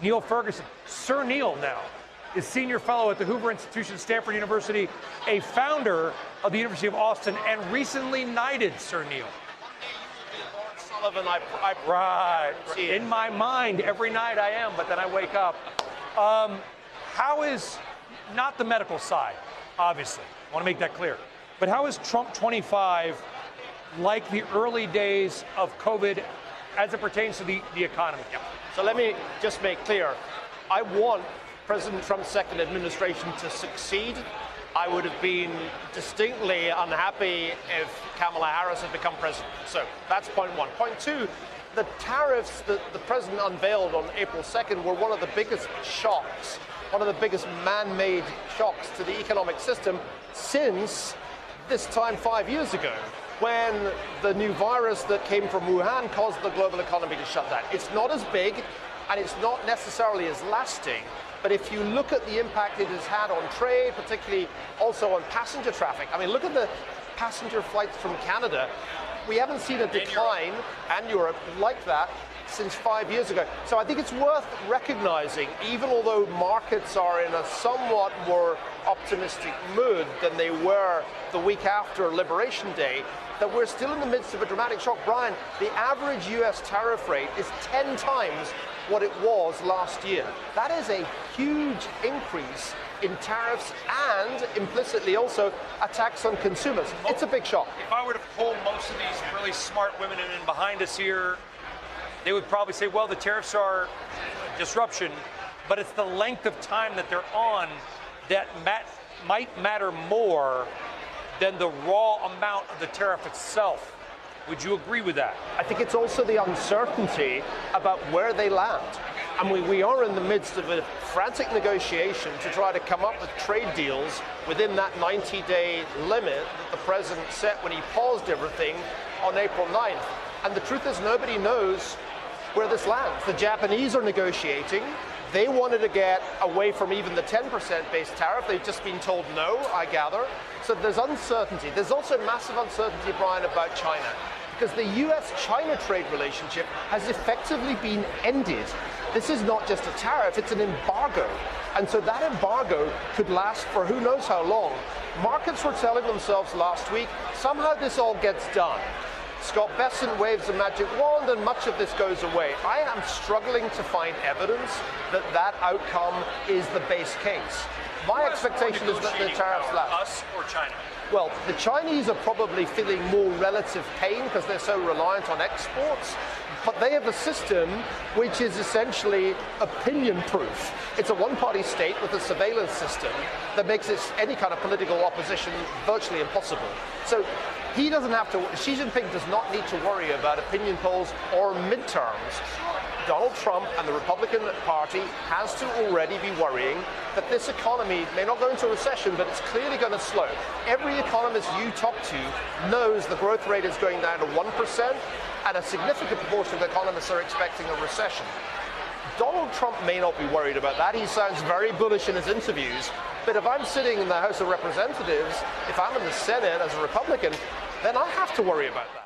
Neal Ferguson. Sir Neal now is senior fellow at the Hoover Institution, Stanford University, a founder of the University of Austin, and recently knighted, Sir Neal. Sullivan, Right. In my mind, every night I am, but then I wake up. How is, not the medical side, obviously, I want to make that clear, but how is Trump 25 like the early days of COVID as it pertains to the economy? Yeah. So let me just make clear, I want President Trump's second administration to succeed. I would have been distinctly unhappy if Kamala Harris had become president. So that's point one. Point two, the tariffs that the president unveiled on April 2nd were one of the biggest shocks, one of the biggest man-made shocks to the economic system since this time 5 years ago, when the new virus that came from Wuhan caused the global economy to shut down. It's not as big, and it's not necessarily as lasting, but if you look at the impact it has had on trade, particularly also on passenger traffic, I mean, look at the passenger flights from Canada. We haven't seen a decline, and Europe, like that since 5 years ago. So I think it's worth recognizing, even although markets are in a somewhat more optimistic mood than they were the week after Liberation Day, that we're still in the midst of a dramatic shock. Brian, the average U.S. tariff rate is 10 times what it was last year. That is a huge increase in tariffs and implicitly also a tax on consumers. It's a big shock. If I were to pull most of these really smart women in behind us here, they would probably say, well, the tariffs are a disruption, but it's the length of time that they're on that might matter more than the raw amount of the tariff itself. Would you agree with that? I think it's also the uncertainty about where they land. And we are in the midst of a frantic negotiation to try to come up with trade deals within that 90-day limit that the president set when he paused everything on April 9th. And the truth is, nobody knows where this lands. The Japanese are negotiating. They wanted to get away from even the 10% base tariff. They've just been told no, I gather. So there's uncertainty. There's also massive uncertainty, Brian, about China, because the U.S. China trade relationship has effectively been ended. This is not just a tariff, it's an embargo. And so that embargo could last for who knows how long. Markets were telling themselves last week, somehow this all gets done. Scott Bessent waves a magic wand and much of this goes away. I am struggling to find evidence that that outcome is the base case. My expectation is that the tariffs last. Us or China? Well, the Chinese are probably feeling more relative pain because they're so reliant on exports, but they have a system which is essentially opinion-proof. It's a one-party state with a surveillance system that makes any kind of political opposition virtually impossible. So he doesn't have to, Xi Jinping does not need to worry about opinion polls or midterms. Donald Trump and the Republican Party has to already be worrying that this economy may not go into a recession, but it's clearly going to slow. Every economist you talk to knows the growth rate is going down to 1%, and a significant proportion of economists are expecting a recession. Donald Trump may not be worried about that. He sounds very bullish in his interviews, but if I'm sitting in the House of Representatives, if I'm in the Senate as a Republican, then I have to worry about that.